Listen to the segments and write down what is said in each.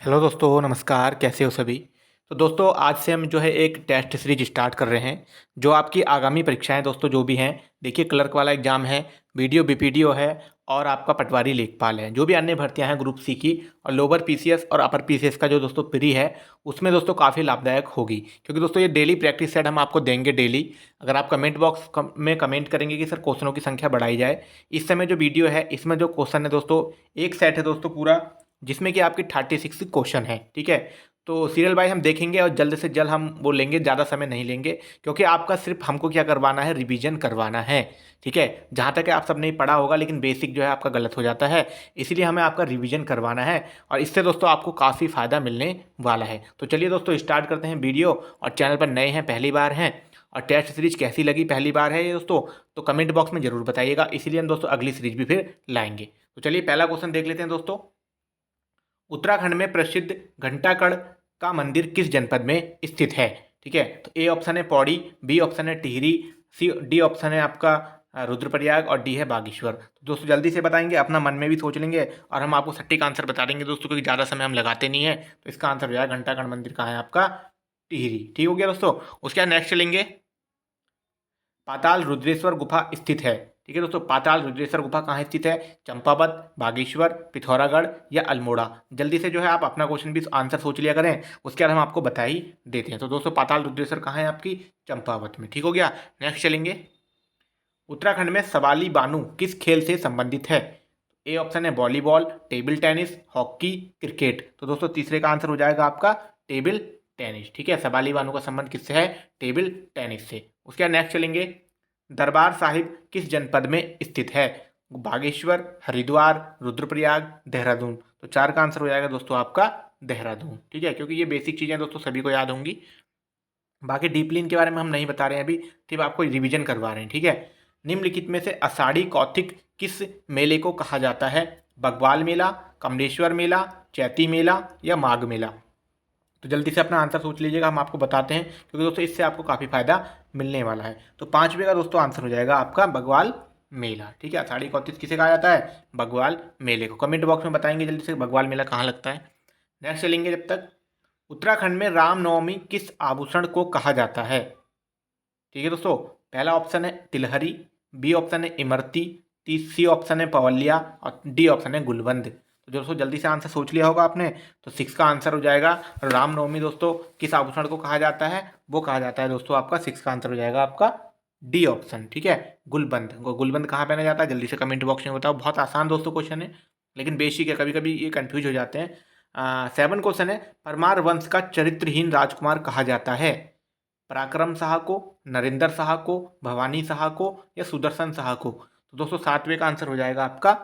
Hello दोस्तों, नमस्कार। कैसे हो सभी। तो दोस्तों, आज से हम जो है एक टेस्ट सीरीज स्टार्ट कर रहे हैं जो आपकी आगामी परीक्षाएं दोस्तों जो भी हैं। देखिए, क्लर्क वाला एग्जाम है, वीडियो बीपीडीओ है और आपका पटवारी लेखपाल है। जो भी अन्य भर्तियां हैं ग्रुप सी की और लोअर पीसीएस और अपर पीसीएस का जो दोस्तों प्री है, उसमें दोस्तों काफ़ी लाभदायक होगी, क्योंकि दोस्तों ये डेली प्रैक्टिस सेट हम आपको देंगे डेली। अगर आप कमेंट बॉक्स में कमेंट करेंगे कि सर क्वेश्चनों की संख्या बढ़ाई जाए, इस समय जो वीडियो है इसमें जो क्वेश्चन है दोस्तों, एक सेट है दोस्तों पूरा, जिसमें कि आपकी 36 क्वेश्चन है। ठीक है, तो सीरियल वाइज हम देखेंगे और जल्द से जल्द हम वो लेंगे, ज़्यादा समय नहीं लेंगे, क्योंकि आपका सिर्फ हमको क्या करवाना है, रिवीजन करवाना है। ठीक है, जहाँ तक आप सब नहीं पढ़ा होगा लेकिन बेसिक जो है आपका गलत हो जाता है, इसीलिए हमें आपका रिवीजन करवाना है और इससे दोस्तों आपको काफ़ी फ़ायदा मिलने वाला है। तो चलिए दोस्तों, स्टार्ट करते हैं वीडियो। और चैनल पर नए हैं, पहली बार हैं, और टेस्ट सीरीज कैसी लगी, पहली बार है ये दोस्तों, तो कमेंट बॉक्स में ज़रूर बताइएगा, इसीलिए हम दोस्तों अगली सीरीज भी फिर लाएंगे। तो चलिए पहला क्वेश्चन देख लेते हैं दोस्तों। उत्तराखंड में प्रसिद्ध घंटाकड़ का मंदिर किस जनपद में स्थित है। ठीक है, तो ए ऑप्शन है पौड़ी, बी ऑप्शन है टिहरी, सी डी ऑप्शन है आपका रुद्रप्रयाग और डी है बागेश्वर। तो दोस्तों जल्दी से बताएंगे, अपना मन में भी सोच लेंगे और हम आपको सटीक आंसर बता देंगे दोस्तों, क्योंकि ज़्यादा समय हम लगाते नहीं है। तो इसका आंसर हो जाएगा घंटाकड़ मंदिर कहाँ है आपका, टिहरी। ठीक हो गया दोस्तों। उसके बाद नेक्स्ट चलेंगे, पाताल रुद्रेश्वर गुफा स्थित है। ठीक है दोस्तों, पाताल रुद्रेश्वर गुफा कहाँ स्थित है, चंपावत, बागेश्वर, पिथौरागढ़ या अल्मोड़ा। जल्दी से जो है आप अपना क्वेश्चन भी आंसर सोच लिया करें, उसके बाद हम आपको बता ही देते हैं। तो दोस्तों पाताल रुद्रेश्वर कहाँ है आपकी, चंपावत में। ठीक हो गया। नेक्स्ट चलेंगे, उत्तराखंड में सवाली बानू किस खेल से संबंधित है। ए ऑप्शन है volleyball, table tennis, hockey, cricket. तो दोस्तों तीसरे का आंसर हो जाएगा आपका टेबल टेनिस। ठीक है, सवाली बानू का संबंध किससे है, टेबल टेनिस से। उसके बाद नेक्स्ट चलेंगे, दरबार साहिब किस जनपद में स्थित है, बागेश्वर, हरिद्वार, रुद्रप्रयाग, देहरादून। तो चार का आंसर हो जाएगा दोस्तों आपका देहरादून। ठीक है, क्योंकि ये बेसिक चीज़ें दोस्तों सभी को याद होंगी, बाकी डीपली इनके बारे में हम नहीं बता रहे हैं अभी, ठीक, आपको रिवीजन करवा रहे हैं। ठीक है, निम्नलिखित में से आषाढ़ी कौतिक किस मेले को कहा जाता है, बग्वाल मेला, कमलेश्वर मेला, चैती मेला या माघ मेला। तो जल्दी से अपना आंसर सोच लीजिएगा, हम आपको बताते हैं, क्योंकि दोस्तों इससे आपको काफ़ी फायदा मिलने वाला है। तो पाँचवें का दोस्तों आंसर हो जाएगा आपका बग्वाल मेला। ठीक है, आषाढ़ी कौतिक किसे कहा जाता है, बग्वाल मेले को। कमेंट बॉक्स में बताएंगे जल्दी से बग्वाल मेला कहाँ लगता है। नेक्स्ट चलेंगे, जब तक उत्तराखंड में रामनवमी किस आभूषण को कहा जाता है। ठीक है दोस्तों, पहला ऑप्शन है तिलहरी, बी ऑप्शन है इमरती, सी ऑप्शन है पवलिया और डी ऑप्शन है गुलबंद। तो दोस्तों जल्दी से आंसर सोच लिया होगा आपने, तो सिक्स का आंसर हो जाएगा रामनवमी दोस्तों किस आभूषण को कहा जाता है, वो कहा जाता है दोस्तों आपका, सिक्स का आंसर हो जाएगा आपका डी ऑप्शन। ठीक है, गुलबंद। गुलबंद कहाँ पहना जाता है, जल्दी से कमेंट बॉक्स में बताओ। बहुत आसान दोस्तों क्वेश्चन है, लेकिन बेसिक है, कभी कभी ये कंफ्यूज हो जाते हैं। सेवन क्वेश्चन है, परमार वंश का चरित्रहीन राजकुमार कहा जाता है, पराक्रम शाह को, नरेंद्र शाह को, भवानी शाह को या सुदर्शन शाह को। तो दोस्तों सातवें का आंसर हो जाएगा आपका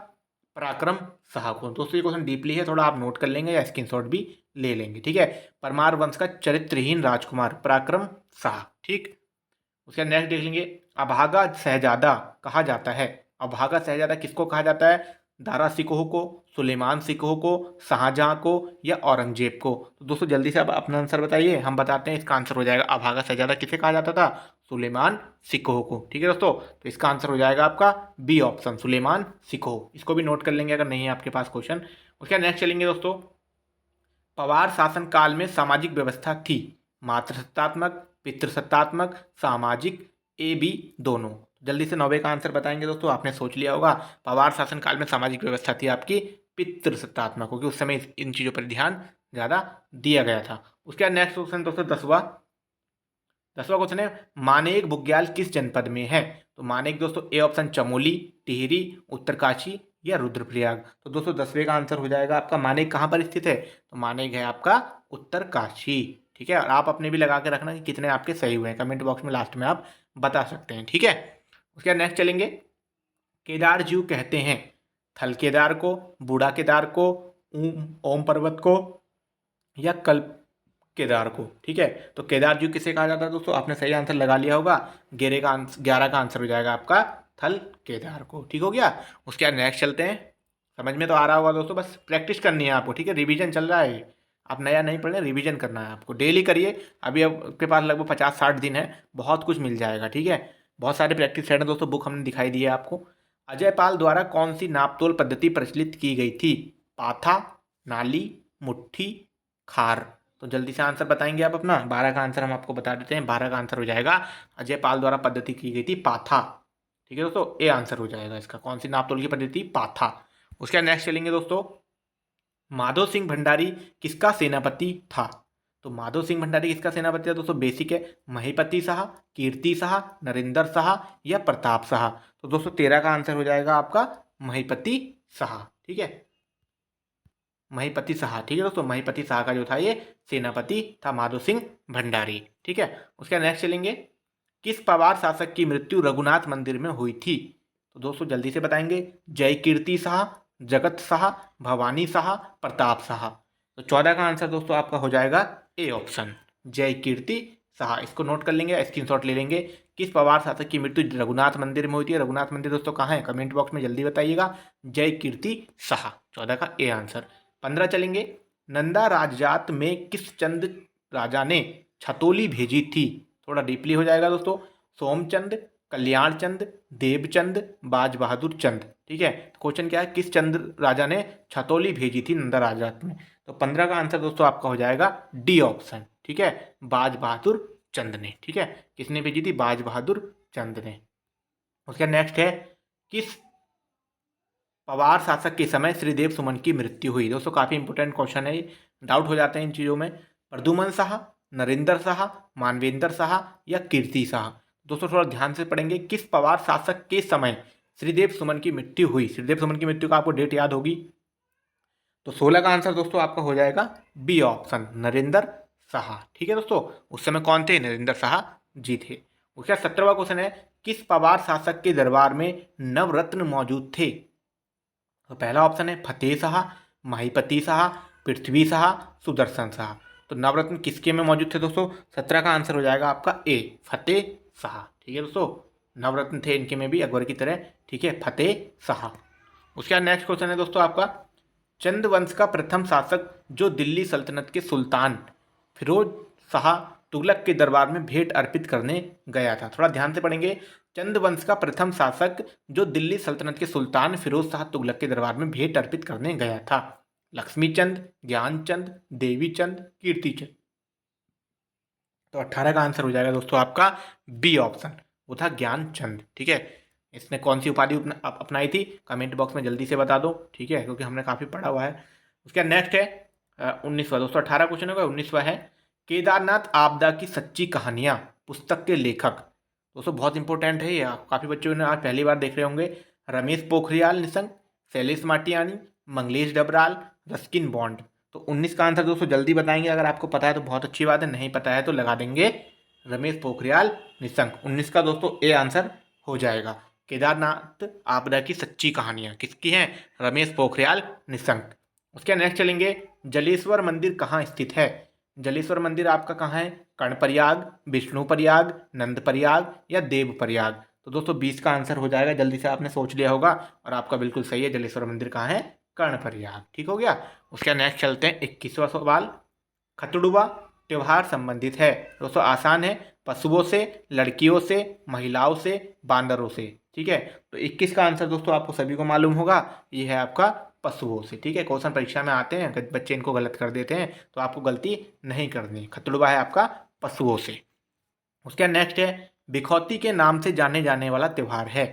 पराक्रम शाह को। दोस्तों ये क्वेश्चन डीपली है, थोड़ा आप नोट कर लेंगे या स्क्रीनशॉट भी ले लेंगे। ठीक है, परमार वंश का चरित्रहीन राजकुमार पराक्रम शाह। ठीक, उसका नेक्स्ट देख लेंगे, अभागा शहजादा कहा जाता है। अभागा शहजादा किसको कहा जाता है, दारा सिकोह को, सुलेमान सिकोह को, शाहजहां को या औरंगजेब को। तो दोस्तों जल्दी से आप अपना आंसर बताइए, हम बताते हैं। इसका आंसर हो जाएगा अभागा शहजादा किसे कहा जाता था, सुलेमान सिकोह को। ठीक है दोस्तों, तो इसका आंसर हो जाएगा आपका बी ऑप्शन, सुलेमान सिकोह। इसको भी नोट कर लेंगे अगर नहीं है आपके पास क्वेश्चन। उसके नेक्स्ट चलेंगे दोस्तों, पवार शासन काल में सामाजिक व्यवस्था थी, मातृसत्तात्मक, पितृसत्तात्मक, सामाजिक, ए बी दोनों। जल्दी से नौवे का आंसर बताएंगे दोस्तों, आपने सोच लिया होगा। पवार शासन काल में सामाजिक व्यवस्था थी आपकी पितृसत्तात्मक, क्योंकि उस समय इन चीज़ों पर ध्यान ज़्यादा दिया गया था। उसके बाद नेक्स्ट क्वेश्चन दोस्तों दसवा, दसवां क्वेश्चन है, मानेक बुग्याल किस जनपद में है। तो मानेक दोस्तों ए ऑप्शन चमोली, टिहरी, उत्तरकाशी या रुद्रप्रयाग। तो दोस्तों दसवें का आंसर हो जाएगा आपका मानेक कहाँ पर स्थित है, तो मानेक है आपका उत्तरकाशी। ठीक है, और आप अपने भी लगा के रखना कि कितने आपके सही हुए हैं, कमेंट बॉक्स में लास्ट में आप बता सकते हैं। ठीक है, उसके बाद नेक्स्ट चलेंगे, केदार जीव कहते हैं, थल केदार को, बूढ़ा केदार को, ओम पर्वत को या कल्प केदार को। ठीक है, तो केदार जी किसे कहा जाता है दोस्तों, आपने सही आंसर लगा लिया होगा। 11 का आंसर हो जाएगा आपका थल केदार को। ठीक हो गया। उसके बाद नेक्स्ट चलते हैं, समझ में तो आ रहा होगा दोस्तों, बस प्रैक्टिस करनी है आपको। ठीक है, रिवीजन चल रहा है, आप नया नहीं पढ़ रहे, रिवीजन करना है आपको, डेली करिए। अभी आपके पास लगभग 50-60 दिन है, बहुत कुछ मिल जाएगा। ठीक है, बहुत सारे प्रैक्टिस सेट हैं दोस्तों, बुक हमने दिखाई दी है आपको। अजय पाल द्वारा कौन सी नापतोल पद्धति प्रचलित की गई थी, पाथा, नाली, मुट्ठी खार। तो जल्दी से आंसर बताएंगे आप अपना। 12 का आंसर हम आपको बता देते हैं। 12 का आंसर हो जाएगा अजय पाल द्वारा पद्धति की गई थी पाथा। ठीक है दोस्तों, ए आंसर हो जाएगा इसका। कौन सी नापतोल की पद्धति? पाथा। उसके बाद नेक्स्ट चलेंगे दोस्तों, माधो सिंह भंडारी किसका सेनापति था? तो माधो सिंह भंडारी किसका सेनापति था दोस्तों? बेसिक है, महिपति शाह, कीर्ति शाह, नरेंद्र शाह या प्रताप शाह। तो दोस्तों 13 का आंसर हो जाएगा आपका महिपति शाह। ठीक है, महिपति शाह। ठीक है दोस्तों, महिपति शाह का जो था ये सेनापति था माधो सिंह भंडारी। ठीक है, उसके नेक्स्ट चलेंगे, किस पवार शासक की मृत्यु रघुनाथ मंदिर में हुई थी? तो दोस्तों जल्दी से बताएंगे। जय कीर्ति शाह, जगत शाह, भवानी शाह, प्रताप शाह। तो 14 का आंसर दोस्तों आपका हो जाएगा ए ऑप्शन, जय कीर्ति शाह। इसको नोट कर लेंगे, स्क्रीनशॉट ले लेंगे। किस पवार शासक की मृत्यु रघुनाथ मंदिर में हुई थी? रघुनाथ मंदिर दोस्तों कहाँ है? कमेंट बॉक्स में जल्दी बताइएगा। जय कीर्ति शाह, 14 का ए आंसर। 15 चलेंगे, नंदा राजजात में किस चंद राजा ने छतोली भेजी थी? थोड़ा डीपली हो जाएगा दोस्तों। सोमचंद, कल्याण चंद, देवचंद, बाज बहादुर चंद। ठीक है, क्वेश्चन क्या है? किस चंद राजा ने छतोली भेजी थी नंदा राजजात में? तो 15 का आंसर दोस्तों आपका हो जाएगा डी ऑप्शन। ठीक है, बाज बहादुर चंद ने। ठीक है, किसने भेजी थी? बाज बहादुर चंद ने। उसका नेक्स्ट है, किस पवार शासक के समय श्रीदेव सुमन की मृत्यु हुई? दोस्तों काफ़ी इंपोर्टेंट क्वेश्चन है, डाउट हो जाते हैं इन चीज़ों में। प्रद्युमन शाह, नरेंद्र शाह, मानवेंद्र शाह या कीर्ति शाह। दोस्तों थोड़ा ध्यान से पढ़ेंगे, किस पवार शासक के समय श्रीदेव सुमन की मृत्यु हुई? श्रीदेव सुमन की मृत्यु का आपको डेट याद होगी। तो 16 का आंसर दोस्तों आपका हो जाएगा बी ऑप्शन, नरेंद्र शाह। ठीक है दोस्तों, उस समय कौन थे? नरेंद्र शाह जी थे। उसका 17वां क्वेश्चन है, किस पवार शासक के दरबार में नवरत्न मौजूद थे? तो पहला ऑप्शन है फतेह शाह, महिपति शाह, पृथ्वी शाह, सुदर्शन शाह। तो नवरत्न किसके में मौजूद थे दोस्तों? 17 का आंसर हो जाएगा आपका ए, फतेह शाह। ठीक है दोस्तों, नवरत्न थे इनके में भी अकबर की तरह। ठीक है, फतेह शाह। उसके बाद नेक्स्ट क्वेश्चन है दोस्तों आपका, चंद वंश का प्रथम शासक जो दिल्ली सल्तनत के सुल्तान फिरोज शाह तुगलक के दरबार में भेंट अर्पित करने गया था। थोड़ा ध्यान से पढ़ेंगे। चंद वंश का प्रथम शासक जो दिल्ली सल्तनत के सुल्तान फिरोज शाह तुगलक के दरबार में भेंट अर्पित करने गया था? लक्ष्मीचंद, ज्ञानचंद, देवीचंद, कीर्तिचंद। तो 18 का आंसर हो जाएगा दोस्तों आपका बी ऑप्शन, वो था ज्ञानचंद। ठीक है, इसने कौन सी उपाधि अपनाई थी? कमेंट बॉक्स में जल्दी से बता दो। ठीक है, क्योंकि हमने काफ़ी पढ़ा हुआ है। उसका नेक्स्ट है 19वां दोस्तों। 18 क्वेश्चन होगा, 19वां है, केदारनाथ आपदा की सच्ची कहानियाँ पुस्तक के लेखक। दोस्तों बहुत इंपॉर्टेंट है ये, काफ़ी बच्चों ने आज पहली बार देख रहे होंगे। Ramesh Pokhriyal Nishank, Shailesh Matiyani, Manglesh Dabral, Ruskin Bond. तो 19 का आंसर दोस्तों जल्दी बताएंगे। अगर आपको पता है तो बहुत अच्छी बात है, नहीं पता है तो लगा देंगे रमेश पोखरियाल निशंक। 19 का दोस्तों ए आंसर हो जाएगा। केदारनाथ आपदा की सच्ची कहानियाँ किसकी हैं? रमेश पोखरियाल निशंक। उसके नेक्स्ट चलेंगे, जलेश्वर मंदिर कहाँ स्थित है? जलेश्वर मंदिर आपका कहाँ है? कर्णप्रयाग, विष्णुप्रयाग, नंदप्रयाग या देवप्रयाग। तो दोस्तों 20 का आंसर हो जाएगा। जल्दी से आपने सोच लिया होगा और आपका बिल्कुल सही है, जलेश्वर मंदिर कहाँ है? कर्णप्रयाग। ठीक हो गया। उसके नेक्स्ट चलते हैं 21वां सवाल, खतड़ुआ त्योहार संबंधित है? दोस्तों आसान है, पशुओं से, लड़कियों से, महिलाओं से, बांदरों से। ठीक है, तो 21 का आंसर दोस्तों आपको सभी को मालूम होगा, ये है आपका पशुओं से। ठीक है, क्वेश्चन परीक्षा में आते हैं, बच्चे इनको गलत कर देते हैं, तो आपको गलती नहीं करनी। खतड़ुआ है आपका पशुओं से। उसके नेक्स्ट है, बिखौती के नाम से जाने जाने वाला त्यौहार है?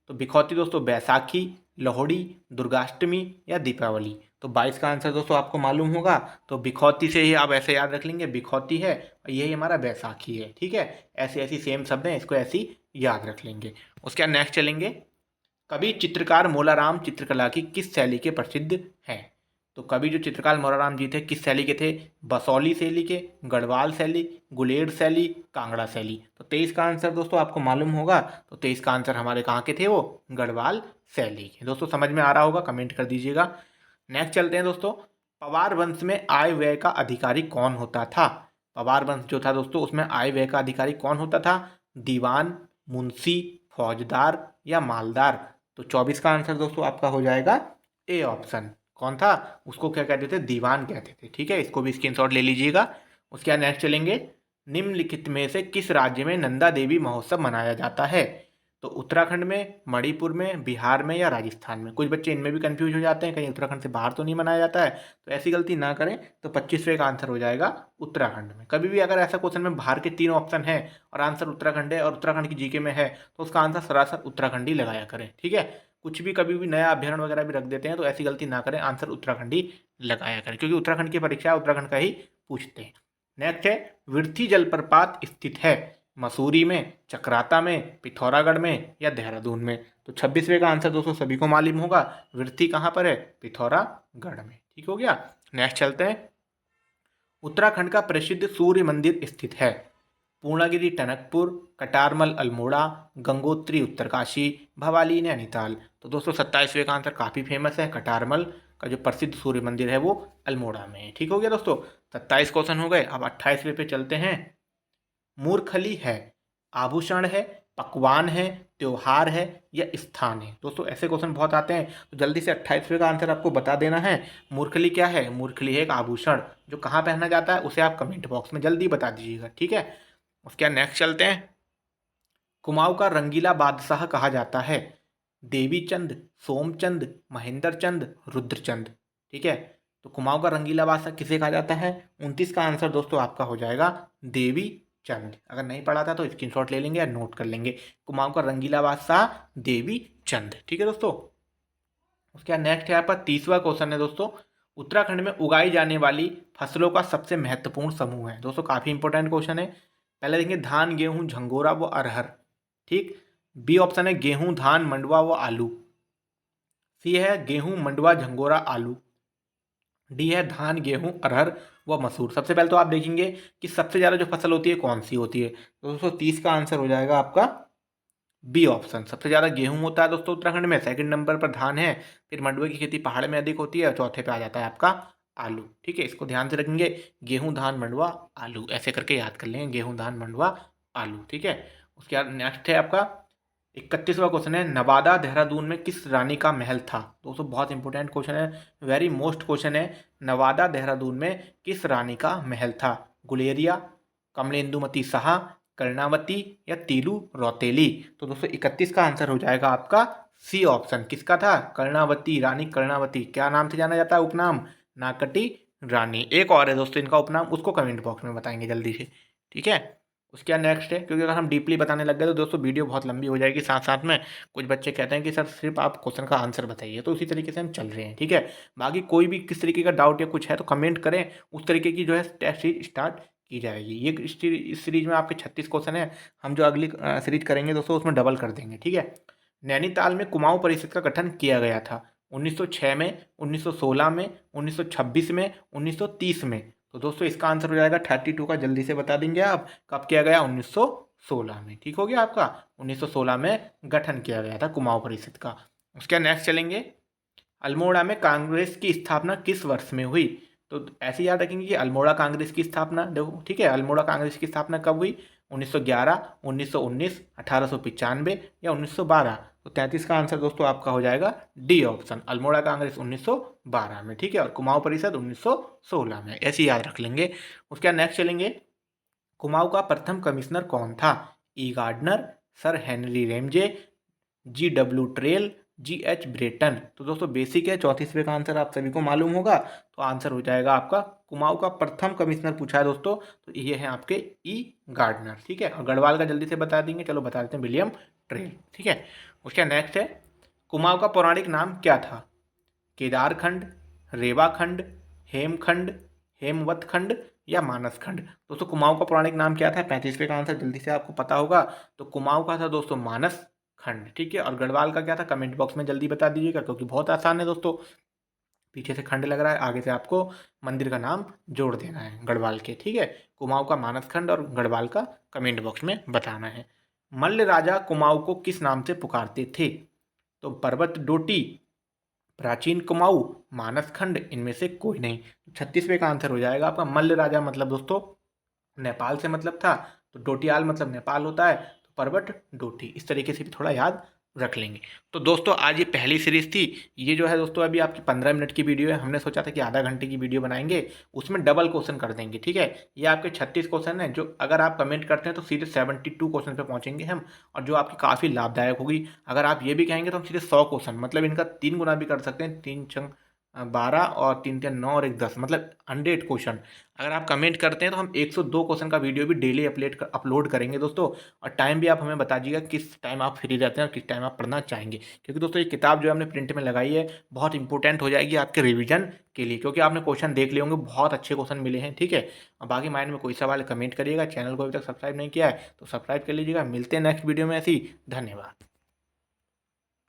तो बिखौती दोस्तों बैसाखी, लोहड़ी, दुर्गाष्टमी या दीपावली। तो 22 का आंसर दोस्तों आपको मालूम होगा, तो बिखौती से ही आप ऐसे याद रख लेंगे, बिखौती है और यही हमारा बैसाखी है। ठीक है, ऐसी ऐसी सेम शब्द हैं, इसको ऐसी याद रख लेंगे। उसके बाद नेक्स्ट चलेंगे, कवि चित्रकार मोलाराम चित्रकला की किस शैली के प्रसिद्ध हैं? तो कवि जो चित्रकार मोलाराम जी थे किस शैली के थे? बसौली शैली के, गढ़वाल शैली, गुलेर शैली, कांगड़ा शैली। तो 23 का आंसर दोस्तों आपको मालूम होगा, तो 23 का आंसर हमारे कहाँ के थे? वो गढ़वाल शैली के। दोस्तों समझ में आ रहा होगा, कमेंट कर दीजिएगा। नेक्स्ट चलते हैं दोस्तों, पवार वंश में आय व्यय का अधिकारी कौन होता था? पवार वंश जो था दोस्तों उसमें आय व्यय का अधिकारी कौन होता था? दीवान, मुंशी, फौजदार या मालदार। तो 24 का आंसर दोस्तों आपका हो जाएगा ए ऑप्शन। कौन था? उसको क्या कहते थे? दीवान कहते थे। ठीक है, इसको भी स्क्रीनशॉट ले लीजिएगा। उसके बाद नेक्स्ट चलेंगे, निम्नलिखित में से किस राज्य में नंदा देवी महोत्सव मनाया जाता है? तो उत्तराखंड में, मणिपुर में, बिहार में या राजस्थान में। कुछ बच्चे इनमें भी कंफ्यूज हो जाते हैं, कहीं उत्तराखंड से बाहर तो नहीं मनाया जाता है, तो ऐसी गलती ना करें। तो 25वें का आंसर हो जाएगा उत्तराखंड में। कभी भी अगर ऐसा क्वेश्चन में बाहर के 3 ऑप्शन है और आंसर उत्तराखंड है और उत्तराखंड की जीके में है, तो उसका आंसर सरासर उत्तराखंड ही लगाया करें, ठीक है। कुछ भी कभी भी नया अभ्यारण वगैरह भी रख देते हैं, तो ऐसी गलती ना करें, आंसर उत्तराखंड ही लगाया करें, क्योंकि उत्तराखंड की परीक्षा उत्तराखंड का ही पूछते हैं। नेक्स्ट है, विर्थी जलप्रपात स्थित है मसूरी में, चक्राता में, पिथौरागढ़ में या देहरादून में। तो 26वें का आंसर दोस्तों सभी को मालूम होगा, विर्थी कहाँ पर है, पिथौरागढ़ में। ठीक हो गया। नेक्स्ट चलते हैं, उत्तराखंड का प्रसिद्ध सूर्य मंदिर स्थित है पूर्णागिरि टनकपुर, कटारमल अल्मोड़ा, गंगोत्री उत्तरकाशी, भवाली नैनीताल। तो दोस्तों 27वें का आंसर काफ़ी फेमस है, कटारमल का जो प्रसिद्ध सूर्य मंदिर है वो अल्मोड़ा में है। ठीक हो गया दोस्तों, 27 क्वेश्चन हो गए। अब 28वें पे चलते हैं। मूर्खली है, आभूषण है, पकवान है, त्योहार है या स्थान है। दोस्तों ऐसे क्वेश्चन बहुत आते हैं, तो जल्दी से 28वें का आंसर आपको बता देना है। मूर्खली क्या है, मूर्खली है एक आभूषण जो कहाँ पहना जाता है, उसे आप कमेंट बॉक्स में जल्दी बता दीजिएगा, ठीक है। उसके बाद नेक्स्ट चलते हैं, कुमाऊं का रंगीला बादशाह कहा जाता है देवी चंद, सोमचंद, महेंद्र चंद, रुद्रचंद। ठीक है, तो कुमाऊं का रंगीला बादशाह किसे कहा जाता है। 29 का आंसर दोस्तों आपका हो जाएगा देवी चंद। अगर नहीं पढ़ा था तो स्क्रीनशॉट ले लेंगे या नोट कर लेंगे। कुमाऊं का रंगीला बादशाह देवी चंद। ठीक है दोस्तों, उसके बाद नेक्स्ट है आपका 30वां क्वेश्चन है दोस्तों, उत्तराखंड में उगाई जाने वाली फसलों का सबसे महत्वपूर्ण समूह है। दोस्तों काफ़ी इंपॉर्टेंट क्वेश्चन है। पहले देखेंगे धान, गेहूं, झंगोरा व अरहर। ठीक, बी ऑप्शन है गेहूं, धान, मंडवा व आलू। सी है गेहूं, मंडवा, झंगोरा, आलू। डी है धान, गेहूं, अरहर व मसूर। सबसे पहले तो आप देखेंगे कि सबसे ज़्यादा जो फसल होती है कौन सी होती है। तो दोस्तों 30 का आंसर हो जाएगा आपका बी ऑप्शन। सबसे ज़्यादा गेहूं होता है दोस्तों उत्तराखंड में, सेकंड नंबर पर धान है, फिर मंडुवे की खेती पहाड़ में अधिक होती है और चौथे पे आ जाता है आपका आलू। ठीक है, इसको ध्यान से रखेंगे, गेहूं, धान, मंडवा, आलू, ऐसे करके याद कर लेंगे, गेहूं, धान, मंडवा, आलू। ठीक है, उसके बाद नेक्स्ट है आपका 31वां क्वेश्चन है, नवादा देहरादून में किस रानी का महल था। दोस्तों बहुत इंपॉर्टेंट क्वेश्चन है, वेरी मोस्ट क्वेश्चन है। नवादा देहरादून में किस रानी का महल था। गुलेरिया, कमलेंदुमती शाह, कर्णावती या तीलू रौतेली। तो दोस्तों 31 का आंसर हो जाएगा आपका सी ऑप्शन। किसका था, कर्णावती, रानी कर्णावती। क्या नाम से जाना जाता है उपनाम, नाकटी रानी। एक और है दोस्तों इनका उपनाम, उसको कमेंट बॉक्स में बताएंगे जल्दी से, ठीक है। उसके बाद नेक्स्ट है, क्योंकि अगर हम डीपली बताने लग गए तो दोस्तों वीडियो बहुत लंबी हो जाएगी। साथ साथ में कुछ बच्चे कहते हैं कि सर सिर्फ आप क्वेश्चन का आंसर बताइए, तो उसी तरीके से हम चल रहे हैं, ठीक है। बाकी कोई भी किस तरीके का डाउट या कुछ है तो कमेंट करें, उस तरीके की जो है टेस्ट सीरीज स्टार्ट की जाएगी। ये इस सीरीज में आपके 36 क्वेश्चन है, हम जो अगली सीरीज करेंगे दोस्तों उसमें डबल कर देंगे, ठीक है। नैनीताल में कुमाऊं परिषद का गठन किया गया था 1906 में, 1916 में, 1926 में, 1930 में। तो दोस्तों इसका आंसर हो जाएगा 32 का, जल्दी से बता देंगे आप। कब किया गया, 1916 में। ठीक हो गया आपका, 1916 में गठन किया गया था कुमाऊं परिषद का। उसके नेक्स्ट चलेंगे, अल्मोड़ा में कांग्रेस की स्थापना किस वर्ष में हुई। तो ऐसे याद रखेंगे कि अल्मोड़ा कांग्रेस की स्थापना देखो, ठीक है, अल्मोड़ा कांग्रेस की स्थापना कब हुई, 1911, 1919, 1895 या 1912। तो 33 का आंसर दोस्तों आपका हो जाएगा डी ऑप्शन, अल्मोड़ा कांग्रेस 1912 में, ठीक है, और कुमाऊं परिषद 1916 में, ऐसे याद रख लेंगे। उसके बाद नेक्स्ट चलेंगे, कुमाऊं का प्रथम कमिश्नर कौन था। E Gardner, sir Henry Ramsay, G W Traill, G H Batten. तो दोस्तों बेसिक है, 34वें का आंसर आप सभी को मालूम होगा, तो आंसर हो जाएगा आपका कुमाऊं का प्रथम कमिश्नर पूछा है दोस्तों, तो ये है आपके ई गार्डनर, ठीक है। और गढ़वाल का जल्दी से बता देंगे, चलो बता देते हैं, विलियम ट्रेल, ठीक है। उसका नेक्स्ट है, कुमाऊं का पौराणिक नाम क्या था। केदारखंड, रेवाखंड, हेमखंड, हेमवतखंड या मानसखंड। दोस्तों कुमाऊं का पौराणिक नाम क्या था, 35वें का आंसर जल्दी से आपको पता होगा, तो कुमाऊं का था दोस्तों मानस खंड, ठीक है। और गढ़वाल का क्या था, कमेंट बॉक्स में जल्दी बता दीजिएगा, क्योंकि बहुत आसान है दोस्तों। पीछे से खंड लग रहा है, आगे से आपको मंदिर का नाम जोड़ देना है गढ़वाल के, ठीक है। कुमाऊं का मानस खंड और गढ़वाल का कमेंट बॉक्स में बताना है। मल्ल राजा कुमाऊं को किस नाम से पुकारते थे। तो पर्वत डोटी, प्राचीन कुमाऊं, मानस खंड, इनमें से कोई नहीं। 36वें का आंसर हो जाएगा आपका मल्ल राजा, मतलब दोस्तों नेपाल से मतलब था, तो डोटियाल मतलब नेपाल होता है, तो पर्वत डोटी, इस तरीके से भी थोड़ा याद रख लेंगे। तो दोस्तों आज ये पहली सीरीज़ थी। ये जो है दोस्तों अभी आपकी 15 मिनट की वीडियो है। हमने सोचा था कि आधा घंटे की वीडियो बनाएंगे, उसमें डबल क्वेश्चन कर देंगे, ठीक है। ये आपके 36 क्वेश्चन हैं, जो अगर आप कमेंट करते हैं तो सीधे 72 क्वेश्चन पे पहुंचेंगे हम, और जो आपकी काफ़ी लाभदायक होगी। अगर आप ये भी कहेंगे तो हम सीधे 100 क्वेश्चन, मतलब इनका 3 गुना भी कर सकते हैं। 3 छंग 12 और 3 3 9 और 1 10, मतलब 100 क्वेश्चन। अगर आप कमेंट करते हैं तो हम 102 क्वेश्चन का वीडियो भी डेली अपलोड करेंगे दोस्तों। और टाइम भी आप हमें बता दीजिएगा किस टाइम आप फ्री रहते हैं और किस टाइम आप पढ़ना चाहेंगे, क्योंकि दोस्तों ये किताब जो है हमने प्रिंट में लगाई है, बहुत इंपॉर्टेंट हो जाएगी आपके रिवीजन के लिए, क्योंकि आपने क्वेश्चन देख लिए होंगे, बहुत अच्छे क्वेश्चन मिले हैं, ठीक है। और बाकी माइंड में कोई सवाल कमेंट करिएगा। चैनल को अभी तक सब्सक्राइब नहीं किया है तो सब्सक्राइब कर लीजिएगा। मिलते हैं नेक्स्ट वीडियो में ऐसी। धन्यवाद।